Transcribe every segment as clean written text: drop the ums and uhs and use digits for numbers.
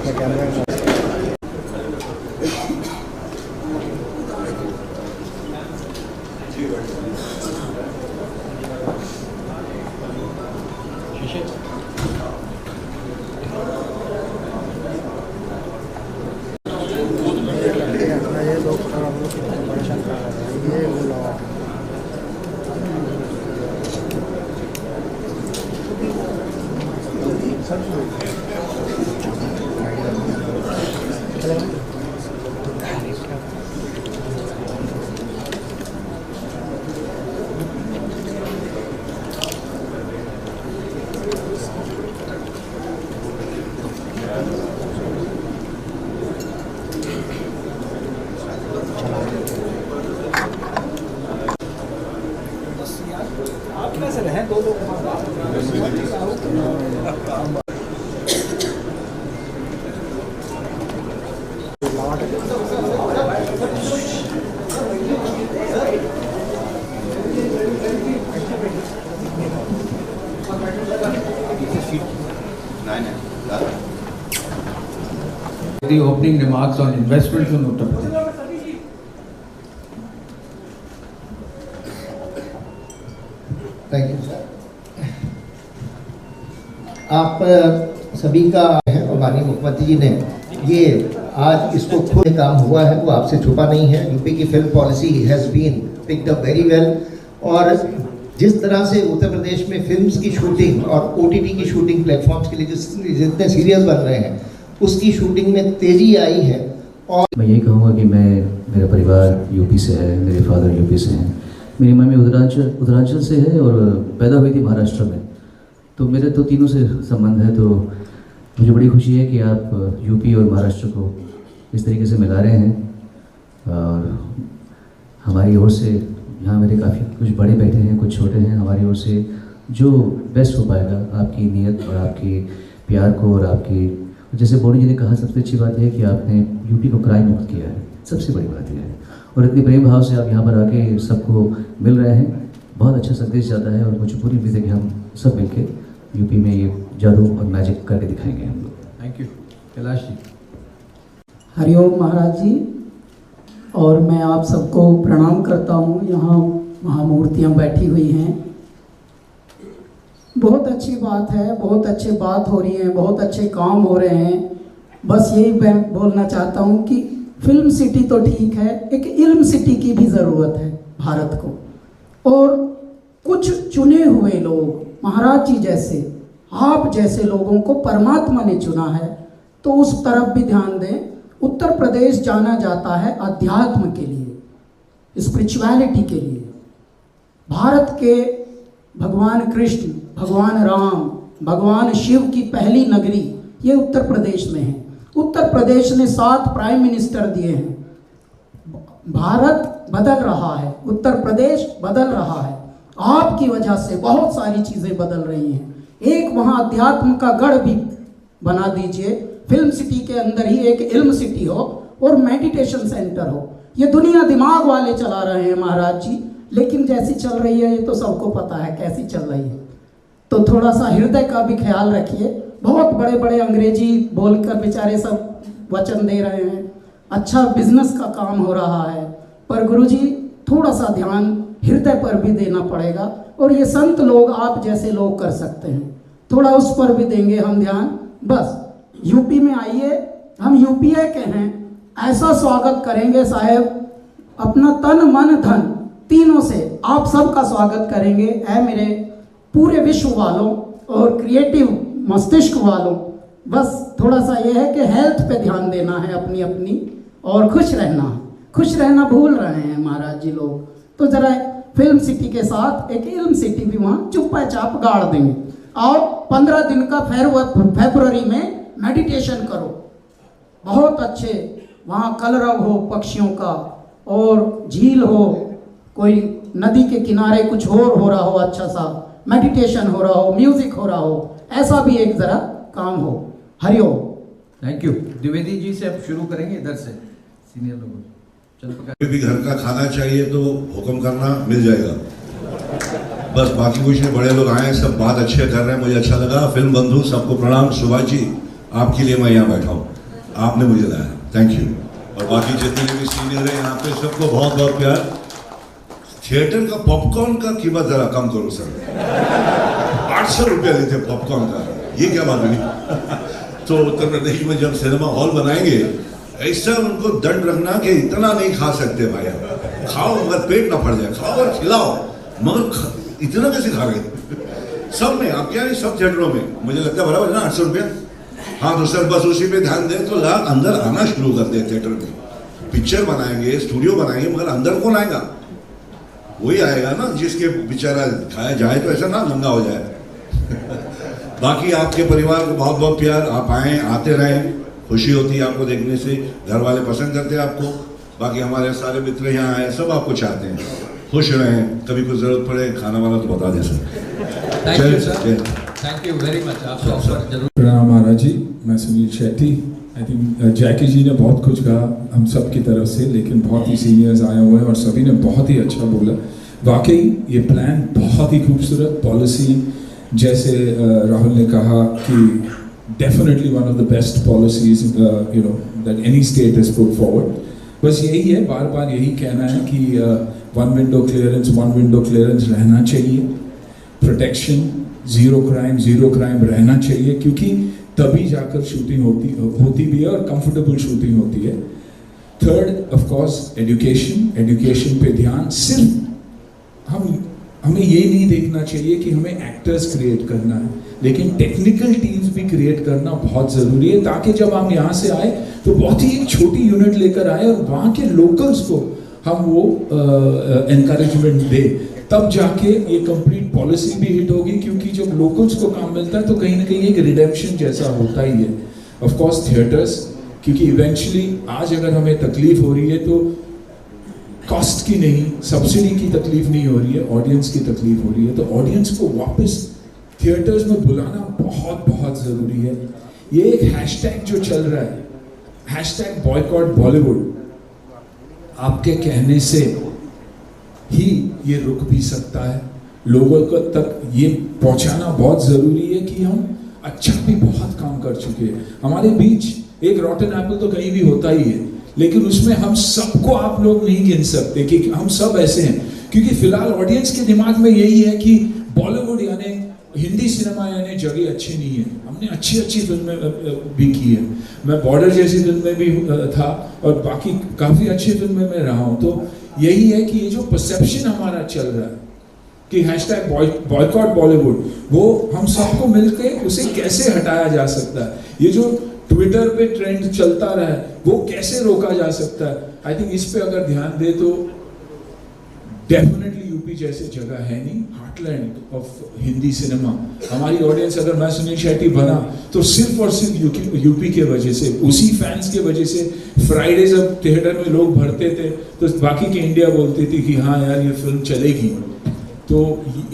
The opening remarks on investments in Uttar Pradesh. Thank you sir. आप सभी का है और माननीय मुख्यमंत्री जी ने ये आज इसको खुद काम हुआ है वो आपसे छुपा नहीं है। यूपी की film policy has been picked up very well और जिस तरह से उत्तर प्रदेश में फिल्म्स की शूटिंग और ओटीटी की शूटिंग प्लेटफॉर्म्स के लिए जितने सीरियल बन रहे हैं उसकी शूटिंग में तेजी आई है। और मैं यही कहूँगा कि मेरा परिवार यूपी से है, मेरे फादर यूपी से हैं, मेरी मम्मी उत्तरांचल से है और पैदा हुई थी महाराष्ट्र में, तो मेरे तो तीनों से संबंध है। तो मुझे बड़ी खुशी है कि आप यूपी और महाराष्ट्र को इस तरीके से मिला रहे हैं और हमारी ओर से यहाँ मेरे काफ़ी कुछ बड़े बैठे हैं, कुछ छोटे हैं, हमारी ओर से जो बेस्ट हो पाएगा आपकी नीयत और आपकी प्यार को और आपकी, जैसे बोनी जी ने कहा, सबसे अच्छी बात है कि आपने यूपी को क्राइम मुक्त किया है, सबसे बड़ी बात यह है। और इतनी प्रेम भाव से आप यहाँ पर आके सबको मिल रहे हैं, बहुत अच्छा संदेश जाता है और मुझे पूरी उम्मीद है कि हम सब मिलके यूपी में ये जादू और मैजिक करके दिखाएंगे हम लोग। Thank you. कैलाश जी। हरिओम महाराज जी, और मैं आप सबको प्रणाम करता हूँ। यहाँ महामूर्तियाँ बैठी हुई हैं, बहुत अच्छी बात है, बहुत अच्छी बात हो रही है, बहुत अच्छे काम हो रहे हैं। बस यही मैं बोलना चाहता हूँ कि फिल्म सिटी तो ठीक है, एक इल्म सिटी की भी ज़रूरत है भारत को। और कुछ चुने हुए लोग, महाराज जी जैसे, आप जैसे लोगों को परमात्मा ने चुना है, तो उस तरफ भी ध्यान दें। उत्तर प्रदेश जाना जाता है अध्यात्म के लिए, स्पिरिचुअलिटी के लिए। भारत के भगवान कृष्ण, भगवान राम, भगवान शिव की पहली नगरी ये उत्तर प्रदेश में है। उत्तर प्रदेश ने 7 प्राइम मिनिस्टर दिए हैं। भारत बदल रहा है, उत्तर प्रदेश बदल रहा है। आपकी वजह से बहुत सारी चीज़ें बदल रही हैं। एक वहाँ अध्यात्म का गढ़ भी बना दीजिए, फिल्म सिटी के अंदर ही एक इल्म सिटी हो और मेडिटेशन सेंटर हो। ये दुनिया दिमाग वाले चला रहे हैं महाराज जी, लेकिन जैसी चल रही है ये तो सबको पता है कैसी चल रही है। तो थोड़ा सा हृदय का भी ख्याल रखिए। बहुत बड़े बड़े अंग्रेजी बोलकर बेचारे सब वचन दे रहे हैं, अच्छा बिजनेस का काम हो रहा है, पर गुरुजी थोड़ा सा ध्यान हृदय पर भी देना पड़ेगा। और ये संत लोग, आप जैसे लोग कर सकते हैं, थोड़ा उस पर भी देंगे हम ध्यान। बस यूपी में आइए, हम यूपीए के हैं, ऐसा स्वागत करेंगे साहेब, अपना तन मन धन तीनों से आप सबका स्वागत करेंगे। ऐ मेरे पूरे विश्व वालों और क्रिएटिव मस्तिष्क वालों, बस थोड़ा सा ये है कि हेल्थ पे ध्यान देना है अपनी अपनी, और खुश रहना भूल रहे हैं महाराज जी लोग। तो जरा फिल्म सिटी के साथ एक इल्म सिटी भी वहाँ चुप्पा चाप गाड़ देंगे। और 15 दिन का फरवरी में मेडिटेशन करो, बहुत अच्छे वहाँ कलरव हो पक्षियों का, और झील हो, कोई नदी के किनारे कुछ और हो रहा हो, अच्छा सा मेडिटेशन हो रहा हो, म्यूजिक हो रहा हो, ऐसा भी एक जरा काम हो। हरिओम। Thank you. द्विवेदी जी से अब शुरू करेंगे, इधर से सीनियर लोग। भी घर का खाना चाहिए तो हुक्म करना, मिल जाएगा। बस बाकी कुछ नहीं, बड़े लोग आए, सब बात अच्छे कर रहे हैं, मुझे अच्छा लगा। फिल्म बंधु सबको प्रणाम। सुभाष जी आपके लिए मैं यहाँ बैठा हूँ। आपने मुझे लाया, थैंक यू। और बाकी जितने भी सीनियर हैं यहाँ पे सबको बहुत बहुत प्यार। थिएटर का पॉपकॉर्न का कीमत जरा कम करो सर, 800 रुपया लेते पॉपकॉर्न का, ये क्या बात हुई? तो उत्तर प्रदेश में जब सिनेमा हॉल बनाएंगे ऐसा उनको दंड रखना कि इतना नहीं खा सकते भाई, आप खाओ मगर पेट ना फट जाए, खाओ और खिलाओ, मगर इतना कैसे खा रहे सब में? आप क्या नहीं सब थिएटरों में मुझे लगता है बराबर ना 800 रुपया। हाँ तो सर बस उसी पे ध्यान दें तो लोग अंदर आना शुरू कर दे। थिएटर में पिक्चर बनाएंगे, स्टूडियो बनाएंगे, मगर अंदर कौन आएगा? वही आएगा ना जिसके बेचारा खाया जाए तो ऐसा ना नंगा हो जाए। बाकी आपके परिवार को बहुत बहुत प्यार, आप आए आते रहें, खुशी होती है आपको देखने से, घर वाले पसंद करते हैं आपको। बाकी हमारे सारे मित्र यहाँ आए, सब आपको चाहते हैं, खुश रहें, कभी कोई जरूरत पड़े खाना वाला तो बता दें sir. Thank you sir, thank you very much. आपका ऑफर जरूर। प्रणाम महाराज जी, मैं सुनील शेट्टी। आई थिंक जैकी जी ने बहुत कुछ कहा हम सब की तरफ से, लेकिन बहुत ही सीनियर्स आए हुए हैं और सभी ने बहुत ही अच्छा बोला। वाकई ये प्लान बहुत ही खूबसूरत, पॉलिसी जैसे राहुल ने कहा कि definitely one of the best policies you know that any state has put forward. बस यही है, बार बार यही कहना है कि वन विंडो क्लियरेंस रहना चाहिए, प्रोटेक्शन, जीरो क्राइम रहना चाहिए, क्योंकि तभी जाकर शूटिंग होती भी है और कंफर्टेबल शूटिंग होती है। थर्ड ऑफ कोर्स एजुकेशन पे ध्यान। सिर्फ हमें ये नहीं देखना चाहिए कि हमें एक्टर्स क्रिएट करना है, लेकिन टेक्निकल टीम्स भी क्रिएट करना बहुत ज़रूरी है, ताकि जब हम यहाँ से आए तो बहुत ही एक छोटी यूनिट लेकर आए और वहाँ के लोकल्स को हम वो एनकरेजमेंट दे, तब जाके ये कंप्लीट पॉलिसी भी हिट होगी। क्योंकि जब लोकल्स को काम मिलता है तो कहीं ना कहीं एक रिडेम्पशन जैसा होता ही है। ऑफ कोर्स थिएटर्स, क्योंकि इवेंचुअली आज अगर हमें तकलीफ हो रही है तो कॉस्ट की नहीं, सब्सिडी की तकलीफ नहीं हो रही है, ऑडियंस की तकलीफ हो रही है। तो ऑडियंस को वापस थिएटर्स में बुलाना बहुत बहुत ज़रूरी है। ये एक हैशटैग जो चल रहा है, हैशटैग बॉयकॉट बॉलीवुड, आपके कहने से ही ये रुक भी सकता है। लोगों को तक ये पहुंचाना बहुत ज़रूरी है कि हम अच्छा भी बहुत काम कर चुके हैं। हमारे बीच एक रॉटन एप्पल तो कहीं भी होता ही है, लेकिन उसमें हम सबको आप लोग नहीं गिन सकते कि हम सब ऐसे हैं। क्योंकि फिलहाल ऑडियंस के दिमाग में यही है कि बॉलीवुड यानी हिंदी सिनेमा यानी जगह अच्छी नहीं है। हमने अच्छी फिल्में भी की है, मैं बॉर्डर जैसी फिल्म में भी था और बाकी काफ़ी अच्छी फिल्में में रहा हूँ। तो यही है कि ये जो परसेप्शन हमारा चल रहा है कि हैशटैग बॉयकॉट बॉलीवुड, वो हम सबको मिलकर उसे कैसे हटाया जा सकता है। ये जो ट्विटर पे ट्रेंड चलता रहा है वो कैसे रोका जा सकता है। आई थिंक इस पे अगर ध्यान दे तो डेफिनेटली यूपी जैसे जगह है नहीं, हार्टलैंड ऑफ हिंदी सिनेमा। हमारी ऑडियंस, अगर मैं सुनील शेट्टी बना तो सिर्फ और सिर्फ यूपी के वजह से, उसी फैंस के वजह से। फ्राइडे जब थिएटर में लोग भरते थे तो बाकी की इंडिया बोलती थी कि हाँ यार ये फिल्म चलेगी। तो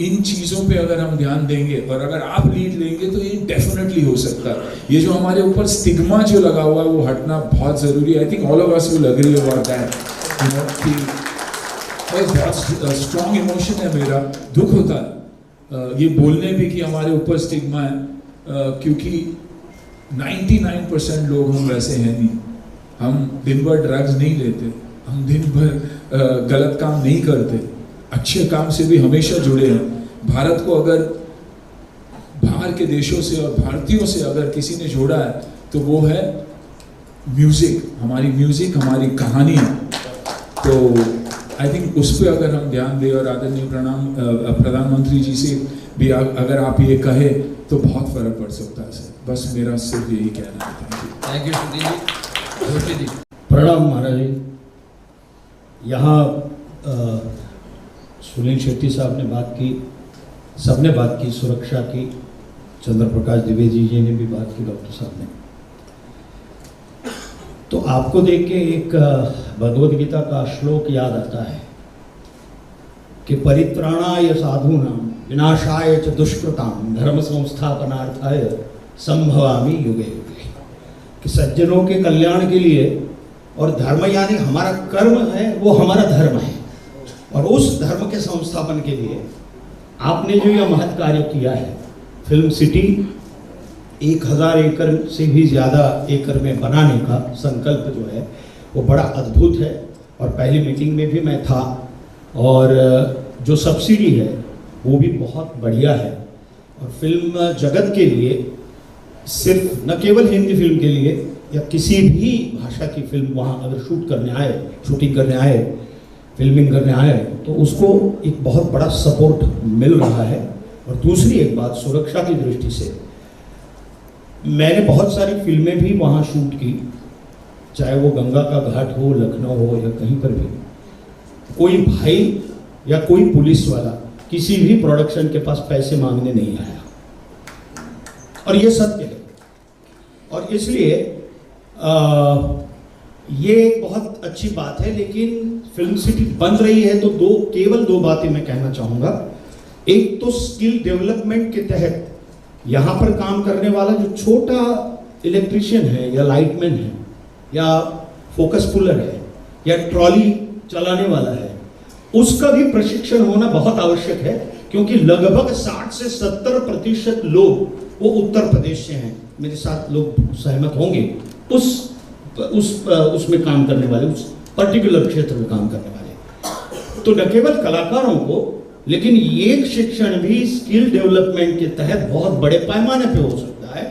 इन चीज़ों पे अगर हम ध्यान देंगे और अगर आप लीड लेंगे तो ये डेफिनेटली हो सकता है। ये जो हमारे ऊपर स्टिग्मा जो लगा हुआ है वो हटना बहुत ज़रूरी है। I think all of us will agree about that, you know, कि बहुत स्ट्रॉन्ग इमोशन है मेरा, दुख होता है ये बोलने भी कि हमारे ऊपर स्टिग्मा है, क्योंकि 99% लोग हम वैसे हैं नहीं। हम दिन भर ड्रग्स नहीं लेते, हम दिन भर गलत काम नहीं करते, अच्छे काम से भी हमेशा जुड़े हैं। भारत को अगर बाहर के देशों से और भारतीयों से अगर किसी ने जोड़ा है तो वो है म्यूज़िक, हमारी कहानी। तो आई थिंक उस पर अगर हम ध्यान दें और आदरणीय प्रधानमंत्री जी से भी अगर आप ये कहे तो बहुत फर्क पड़ सकता है सर। बस मेरा सिर्फ यही कहना है। Thank you Sunil ji. प्रणाम महाराज जी। यहाँ सुनील शेट्टी साहब ने बात की, सबने बात की, सुरक्षा की, चंद्र प्रकाश द्विवेदी जी ने भी बात की, डॉक्टर साहब ने। तो आपको देख के एक भगवद गीता का श्लोक याद आता है कि परित्राणाय साधूनां विनाशाय च दुष्कृतां धर्म संस्थापनार्थाय संभवामि युगे युगे। कि सज्जनों के कल्याण के लिए, और धर्म यानी हमारा कर्म है, वो हमारा धर्म है, और उस धर्म के संस्थापन के लिए आपने जो यह महत् कार्य किया है, फिल्म सिटी 1000 एकड़ से भी ज़्यादा एकड़ में बनाने का संकल्प जो है वो बड़ा अद्भुत है। और पहली मीटिंग में भी मैं था, और जो सब्सिडी है वो भी बहुत बढ़िया है। और फिल्म जगत के लिए, सिर्फ न केवल हिंदी फिल्म के लिए या किसी भी भाषा की फिल्म वहाँ अगर शूटिंग करने आए, फिल्मिंग करने आए, तो उसको एक बहुत बड़ा सपोर्ट मिल रहा है। और दूसरी एक बात, सुरक्षा की दृष्टि से मैंने बहुत सारी फिल्में भी वहाँ शूट की, चाहे वो गंगा का घाट हो, लखनऊ हो या कहीं पर भी। कोई भाई या कोई पुलिस वाला किसी भी प्रोडक्शन के पास पैसे मांगने नहीं आया, और ये सत्य है। और इसलिए ये एक बहुत अच्छी बात है। लेकिन फिल्म सिटी बन रही है तो केवल दो बातें मैं कहना चाहूँगा। एक तो स्किल डेवलपमेंट के तहत यहाँ पर काम करने वाला जो छोटा इलेक्ट्रिशियन है या लाइटमैन है या फोकस पुलर है या ट्रॉली चलाने वाला है, उसका भी प्रशिक्षण होना बहुत आवश्यक है, क्योंकि लगभग 60 से 70% लोग वो उत्तर प्रदेश से हैं। मेरे साथ लोग सहमत होंगे उसमें काम करने वाले, उस पर्टिकुलर क्षेत्र में काम करने वाले। तो न केवल कलाकारों को, लेकिन ये शिक्षण भी स्किल डेवलपमेंट के तहत बहुत बड़े पैमाने पे हो सकता है।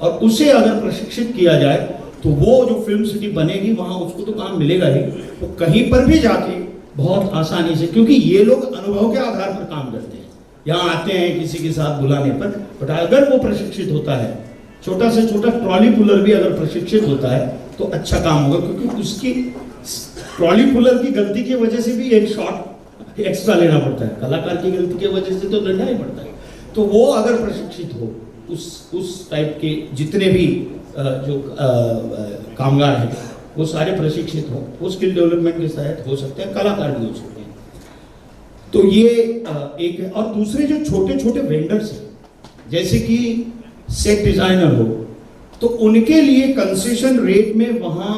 और उसे अगर प्रशिक्षित किया जाए तो वो जो फिल्म सिटी बनेगी वहाँ उसको तो काम मिलेगा ही, वो कहीं पर भी जाके बहुत आसानी से, क्योंकि ये लोग अनुभव के आधार पर काम करते हैं, यहाँ आते हैं किसी के साथ बुलाने पर। बट अगर वो प्रशिक्षित होता है, छोटा से छोटा ट्रॉली पुलर भी अगर प्रशिक्षित होता है तो अच्छा काम होगा, क्योंकि उसकी ट्रॉली पुलर की गलती की वजह से भी एक शॉट एक्स्ट्रा लेना पड़ता है, कलाकार की गलती की वजह से तो लेना ही पड़ता है। तो वो अगर प्रशिक्षित हो, उस टाइप के जितने भी जो कामगार हैं वो सारे प्रशिक्षित हो, वो स्किल डेवलपमेंट के तहत हो सकते हैं, कलाकार भी हो सकते हैं। तो ये एक है। और दूसरे जो छोटे छोटे वेंडर्स हैं, जैसे कि सेट डिजाइनर हो, तो उनके लिए कंसेशन रेट में वहाँ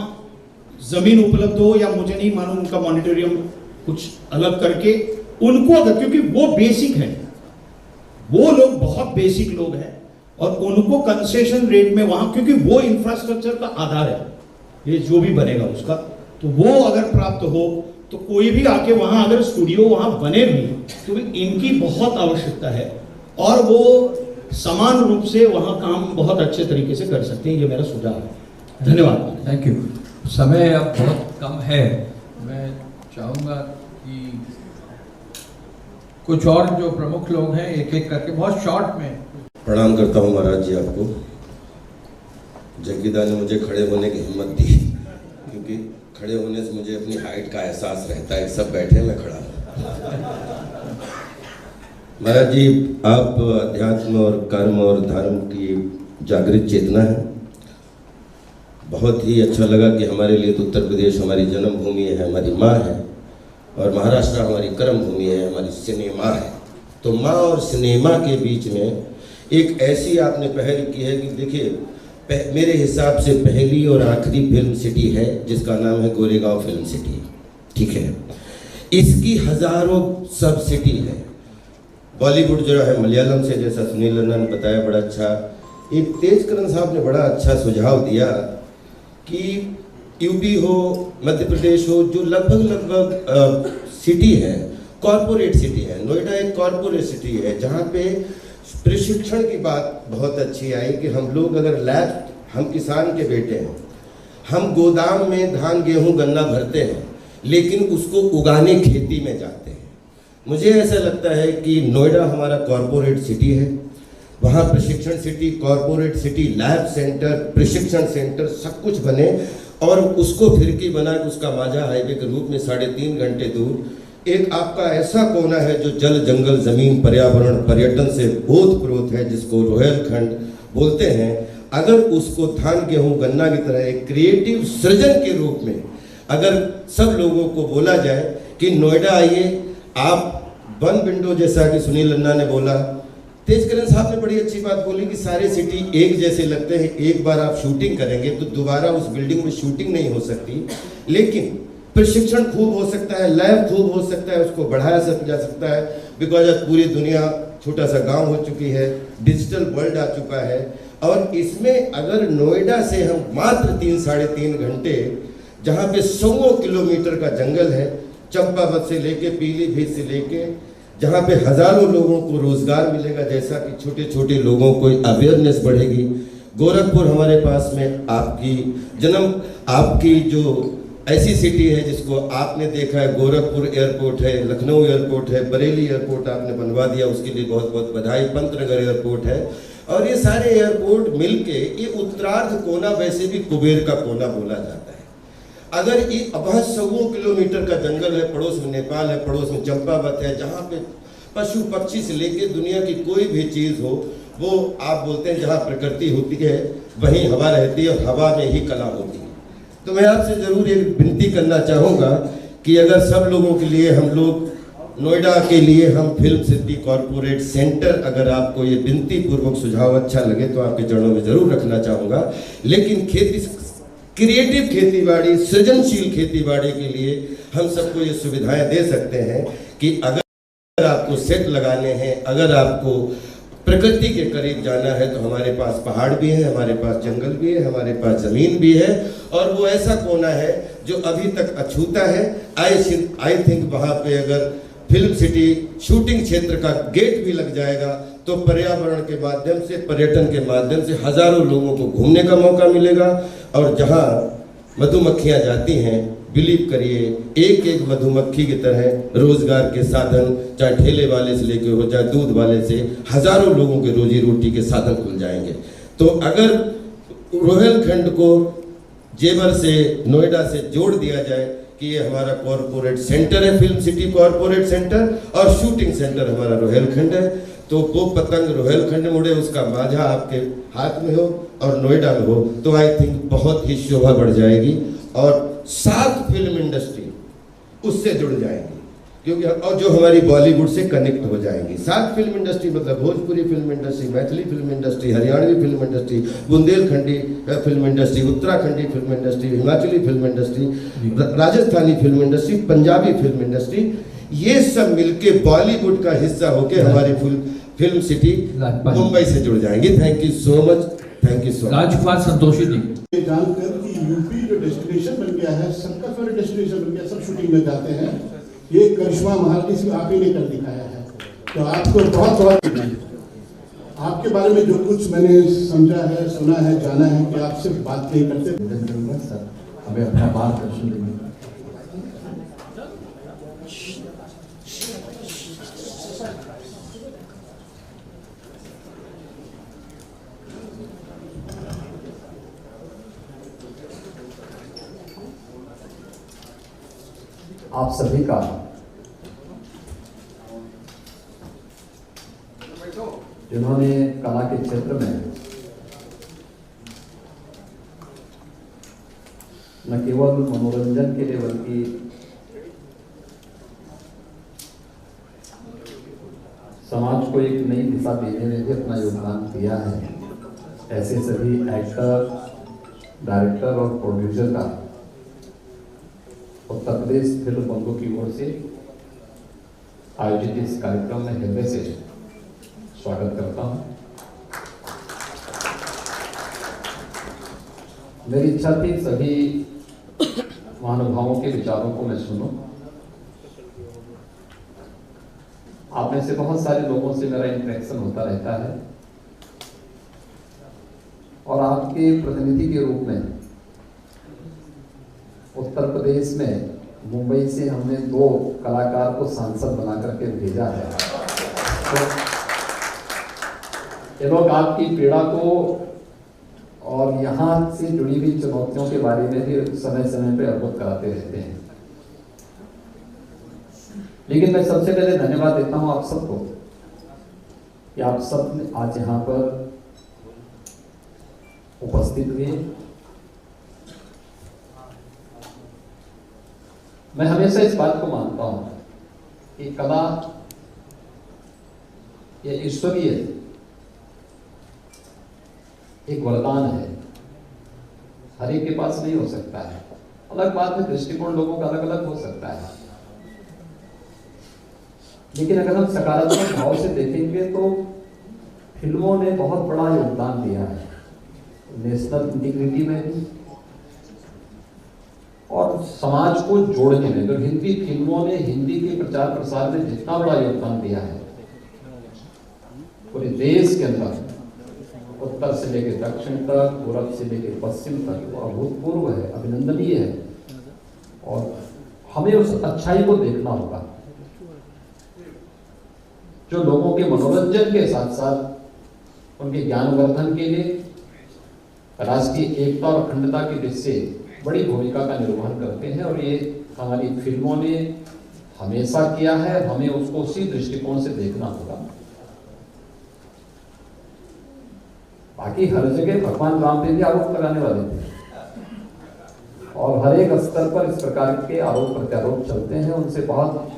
जमीन उपलब्ध हो, या मुझे नहीं मालूम उनका मॉनिटरियम कुछ अलग करके उनको, अगर, क्योंकि वो बेसिक है, वो लोग बहुत बेसिक लोग हैं, और उनको कंसेशन रेट में वहाँ, क्योंकि वो इंफ्रास्ट्रक्चर का आधार है ये जो भी बनेगा उसका, तो वो अगर प्राप्त हो तो कोई भी आके वहाँ अगर स्टूडियो वहाँ बने भी तो इनकी बहुत आवश्यकता है, और वो समान रूप से वहाँ काम बहुत अच्छे तरीके से कर सकते हैं। ये मेरा सुझाव है। धन्यवाद। Thank you. समय अब बहुत कम है, मैं चाहूँगा कि कुछ और जो प्रमुख लोग हैं एक एक करके बहुत शॉर्ट में। प्रणाम करता हूँ महाराज जी आपको। जग्गीदा ने मुझे खड़े होने की हिम्मत दी, क्योंकि खड़े होने से मुझे अपनी हाइट का एहसास रहता है। सब बैठे, मैं खड़ा हूँ। महाराज जी, आप अध्यात्म और कर्म और धर्म की जागृत चेतना है। बहुत ही अच्छा लगा कि हमारे लिए तो उत्तर प्रदेश हमारी जन्मभूमि है, हमारी माँ है, और महाराष्ट्र हमारी कर्म भूमि है, हमारी सिनेमा है। तो माँ और सिनेमा के बीच में एक ऐसी आपने पहल की है कि देखिए, मेरे हिसाब से पहली और आखिरी फिल्म सिटी है जिसका नाम है गोरेगांव फिल्म सिटी। ठीक है, इसकी हजारों सब सिटी है। बॉलीवुड जो है मलयालम से, जैसा सुनील लन्ना ने बताया, बड़ा अच्छा। एक तेजकरण साहब ने बड़ा अच्छा सुझाव दिया कि यूपी हो, मध्य प्रदेश हो, जो लगभग सिटी है, कॉरपोरेट सिटी है। नोएडा एक कॉरपोरेट सिटी है जहाँ पे प्रशिक्षण की बात बहुत अच्छी आई कि हम लोग अगर लैब, हम किसान के बेटे हैं, हम गोदाम में धान गेहूं गन्ना भरते हैं, लेकिन उसको उगाने खेती में जाते हैं। मुझे ऐसा लगता है कि नोएडा हमारा कॉरपोरेट सिटी है, वहाँ प्रशिक्षण city, corporate city, lab centre, प्रशिक्षण सेंटर सब कुछ बने, और उसको फिरकी बना के उसका माझा हाईवे के रूप में 3.5 घंटे दूर एक आपका ऐसा कोना है जो जल, जंगल, जमीन, पर्यावरण, पर्यटन से ओतप्रोत है, जिसको रोहेलखंड बोलते हैं। अगर उसको धान गेहूं गन्ना की तरह एक क्रिएटिव सृजन के रूप में अगर सब लोगों को बोला जाए कि नोएडा आइए, आप वन विंडो, जैसा कि सुनील लन्ना ने बोला, तेजकरण साहब ने बड़ी अच्छी बात बोली कि सारे सिटी एक जैसे लगते हैं। एक बार आप शूटिंग करेंगे तो दोबारा उस बिल्डिंग में शूटिंग नहीं हो सकती, लेकिन प्रशिक्षण खूब हो सकता है, लैब खूब हो सकता है, उसको बढ़ाया जा सकता है। बिकॉज अब पूरी दुनिया छोटा सा गांव हो चुकी है, डिजिटल वर्ल्ड आ चुका है। और इसमें अगर नोएडा से हम मात्र 3-3.5 घंटे, जहाँ पे 100 किलोमीटर का जंगल है, चंपावत से लेके पीलीभीत से लेके, जहाँ पे हजारों लोगों को रोजगार मिलेगा, जैसा कि छोटे छोटे लोगों को अवेयरनेस बढ़ेगी। गोरखपुर हमारे पास में आपकी जो ऐसी सिटी है जिसको आपने देखा है, गोरखपुर एयरपोर्ट है, लखनऊ एयरपोर्ट है, बरेली एयरपोर्ट आपने बनवा दिया, उसके लिए बहुत बहुत बधाई। पंतनगर एयरपोर्ट है, और ये सारे एयरपोर्ट मिलके ये उत्तरार्ध कोना, वैसे भी कुबेर का कोना बोला जाता है। अगर ये अब 100 किलोमीटर का जंगल है, पड़ोस में नेपाल है, पड़ोस में चंपावत है, जहाँ पे पशु पक्षी से लेके दुनिया की कोई भी चीज हो, वो आप बोलते हैं जहाँ प्रकृति होती है वहीं हवा रहती है, और हवा में ही कला होती है। तो मैं आपसे जरूर एक विनती करना चाहूँगा कि अगर सब लोगों के लिए, हम लोग नोएडा के लिए हम फिल्म सिटी कॉरपोरेट सेंटर, अगर आपको ये विनती पूर्वक सुझाव अच्छा लगे तो आपके चरणों में जरूर रखना चाहूँगा। लेकिन क्रिएटिव खेतीबाड़ी, सृजनशील खेतीबाड़ी के लिए हम सबको ये सुविधाएं दे सकते हैं कि अगर आपको सेट लगाने हैं, अगर आपको प्रकृति के करीब जाना है, तो हमारे पास पहाड़ भी है, हमारे पास जंगल भी है, हमारे पास जमीन भी है, और वो ऐसा कोना है जो अभी तक अछूता है। आई थिंक वहाँ पे अगर फिल्म सिटी शूटिंग क्षेत्र का गेट भी लग जाएगा तो पर्यावरण के माध्यम से, पर्यटन के माध्यम से हजारों लोगों को घूमने का मौका मिलेगा। और जहाँ मधुमक्खियाँ जाती हैं, बिलीव करिए, एक एक मधुमक्खी की तरह रोजगार के साधन, चाहे ठेले वाले से लेके हो, चाहे दूध वाले से, हजारों लोगों के रोजी रोटी के साधन खुल जाएंगे। तो अगर रोहेलखंड को जेवर से, नोएडा से जोड़ दिया जाए कि ये हमारा कॉरपोरेट सेंटर है, फिल्म सिटी कॉरपोरेट सेंटर, और शूटिंग सेंटर हमारा रोहेलखंड है, तो वो पतंग रोहेलखंड में उड़े, उसका माझा आपके हाथ में हो और नोएडा में हो, तो आई थिंक बहुत ही शोभा बढ़ जाएगी। और 7 फिल्म इंडस्ट्री उससे जुड़ जाएंगी, क्योंकि और जो हमारी बॉलीवुड से कनेक्ट हो जाएंगी। 7 फिल्म इंडस्ट्री मतलब Bhojpuri film industry, Maithili film industry, Haryanvi film industry, Bundelkhandi film industry, Uttarakhandi film industry, Himachali film industry, Rajasthani film industry, Punjabi film industry, ये सब मिलके बॉलीवुड का हिस्सा होके हमारी फिल्म सिटी मुंबई से जुड़ जाएंगी। Thank you so much, thank you so much. Rajpal Santoshi ji, जानकर कि यूपी जो डेस्टिनेशन बन गया है, सबका फेवरेट डेस्टिनेशन बन गया, सब शूटिंग में जाते हैं, ये करिश्मा महारानी सिर्फ आप ही ने कर दिखाया है। तो आपको बहुत बहुत आपके बारे में जो कुछ मैंने समझा है, सुना है, जाना है कि आप सिर्फ बात नहीं करते। हमें अपना मार्गदर्शन देंगे। आप सभी का जिन्होंने कला के क्षेत्र में न केवल मनोरंजन के लिए बल्कि समाज को एक नई दिशा देने में भी अपना योगदान दिया है, ऐसे सभी एक्टर, डायरेक्टर और प्रोड्यूसर का उत्तर प्रदेश फिल्म बंधु की ओर से आयोजित इस कार्यक्रम में हृदय से स्वागत करता हूं। मेरी इच्छा थी सभी महानुभावों के विचारों को मैं सुनूं। आप में से बहुत सारे लोगों से मेरा इंटरेक्शन होता रहता है, और आपके प्रतिनिधि के रूप में उत्तर प्रदेश में मुंबई से हमने 2 कलाकार को सांसद बना करके भेजा है। तो ये लोग आपकी पीड़ा को और यहाँ से जुड़ी हुई चुनौतियों के बारे में भी समय समय पे अवगत कराते रहते हैं। लेकिन मैं सबसे पहले धन्यवाद देता हूँ आप सबको कि आप सब आज यहाँ पर उपस्थित हुए। मैं हमेशा इस बात को मानता हूं कि कला ये ईश्वरीय एक वरदान है, हर एक के पास नहीं हो सकता है। अलग बात है, दृष्टिकोण लोगों का अलग अलग हो सकता है, लेकिन अगर हम सकारात्मक भाव से देखेंगे तो फिल्मों ने बहुत बड़ा योगदान दिया है नेशनल इंटीग्रिटी में भी और समाज को जोड़ने में। तो हिंदी फिल्मों ने हिंदी के प्रचार प्रसार में जितना बड़ा योगदान दिया है पूरे देश के अंदर, उत्तर से लेकर दक्षिण तक, पूर्व से लेकर पश्चिम तक, वो अभूतपूर्व है, अभिनंदनीय है। और हमें उस अच्छाई को देखना होगा जो लोगों के मनोरंजन के साथ साथ उनके ज्ञानवर्धन के लिए राष्ट्रीय एकता और अखंडता की दृष्टि से बड़ी भूमिका का निर्वहन करते हैं। और ये हमारी फिल्मों ने हमेशा किया है, हमें उसको उसी दृष्टिकोण से देखना होगा। बाकी हर जगह भगवान राम पे भी आरोप लगाने वाले थे और हर एक स्तर पर इस प्रकार के आरोप प्रत्यारोप चलते हैं, उनसे बहुत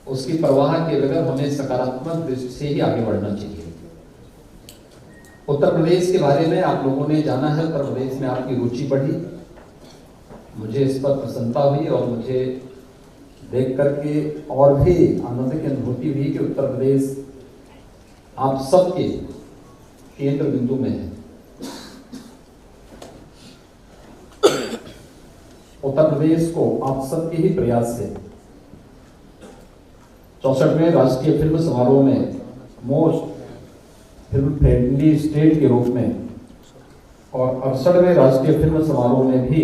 उसकी परवाह के बगैर हमें सकारात्मक दृष्टि से ही आगे बढ़ना चाहिए। उत्तर प्रदेश के बारे में आप लोगों ने जाना है, उत्तर प्रदेश में आपकी रुचि बढ़ी, मुझे इस पर प्रसन्नता हुई और मुझे देख करके और भी आनंद की अनुभूति हुई कि उत्तर प्रदेश आप सबके केंद्र बिंदु में है। उत्तर प्रदेश को आप सबके ही प्रयास से 64वें राष्ट्रीय फिल्म समारोह में मोस्ट फिल्म फ्रेंडली स्टेट के रूप में और 68वें राष्ट्रीय फिल्म समारोह में भी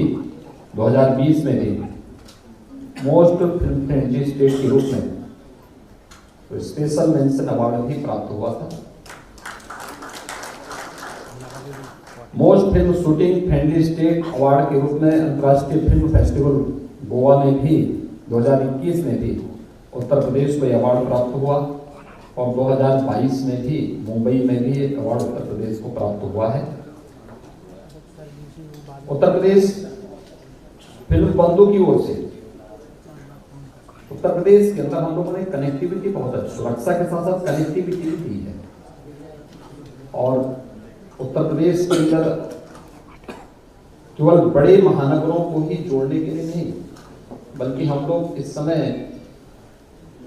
2020 में भी मोस्ट फिल्म फ्रेंडली स्टेट के रूप में तो स्पेशल मेंशन अवार्ड भी प्राप्त हुआ था। Most film shooting friendly state award के रूप में अंतर्राष्ट्रीय फिल्म फेस्टिवल गोवा में भी 2021 में भी उत्तर प्रदेश को अवार्ड प्राप्त हुआ और 2022 में भी मुंबई में भी एक अवार्ड उत्तर प्रदेश को प्राप्त हुआ है। उत्तर प्रदेश फिल्म बंधु की ओर से उत्तर प्रदेश के अंदर हम लोगों ने कनेक्टिविटी बहुत अच्छी, सुरक्षा के साथ साथ कनेक्टिविटी भी दी है और उत्तर प्रदेश के अंदर केवल बड़े महानगरों को ही जोड़ने के लिए नहीं बल्कि हम लोग इस समय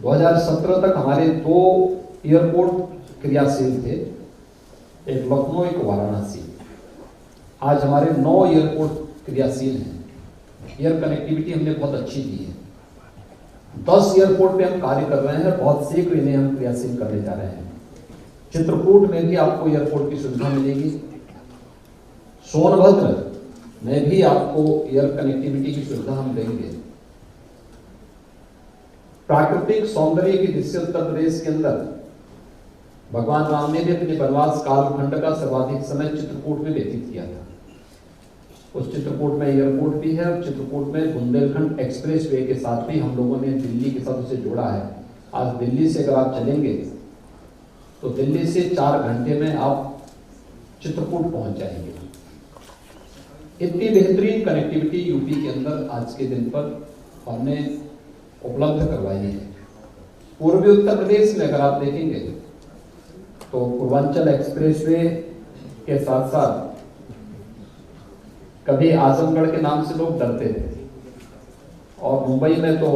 2017 तक हमारे 2 एयरपोर्ट क्रियाशील थे, एक लखनऊ एक वाराणसी। आज हमारे 9 एयरपोर्ट क्रियाशील हैं। एयर कनेक्टिविटी हमने बहुत अच्छी दी है। 10 एयरपोर्ट पे हम कार्य कर रहे हैं, बहुत शीघ्र इन्हें हम क्रियाशील करने जा रहे हैं। चित्रकूट में भी आपको एयरपोर्ट की सुविधा मिलेगी, सोनभद्र में भी आपको एयर कनेक्टिविटी की सुविधा हम देंगे। प्राकृतिक सौंदर्य की दृष्टि से उत्तर प्रदेश के अंदर भगवान राम ने भी अपने वनवास कालखंड का सर्वाधिक समय चित्रकूट में व्यतीत किया था। उस चित्रकूट में एयरपोर्ट भी है और चित्रकूट में बुंदेलखंड एक्सप्रेस वे के साथ भी हम लोगों ने दिल्ली के साथ उसे जोड़ा है। आज दिल्ली से अगर आप चलेंगे तो दिल्ली से 4 घंटे में आप चित्रकूट पहुंच जाएंगे। इतनी बेहतरीन कनेक्टिविटी यूपी के अंदर आज के दिन पर हमने उपलब्ध करवाई है। पूर्वी उत्तर प्रदेश में अगर आप देखेंगे तो पूर्वांचल एक्सप्रेसवे के साथ साथ कभी आजमगढ़ के नाम से लोग डरते थे और मुंबई में तो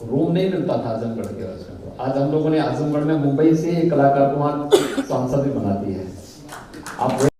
रूम नहीं मिलता था आजमगढ़ के वजह से। आज हम लोगों ने आजमगढ़ में मुंबई से एक कलाकार को वहां सांसद भी बना दिया है। आप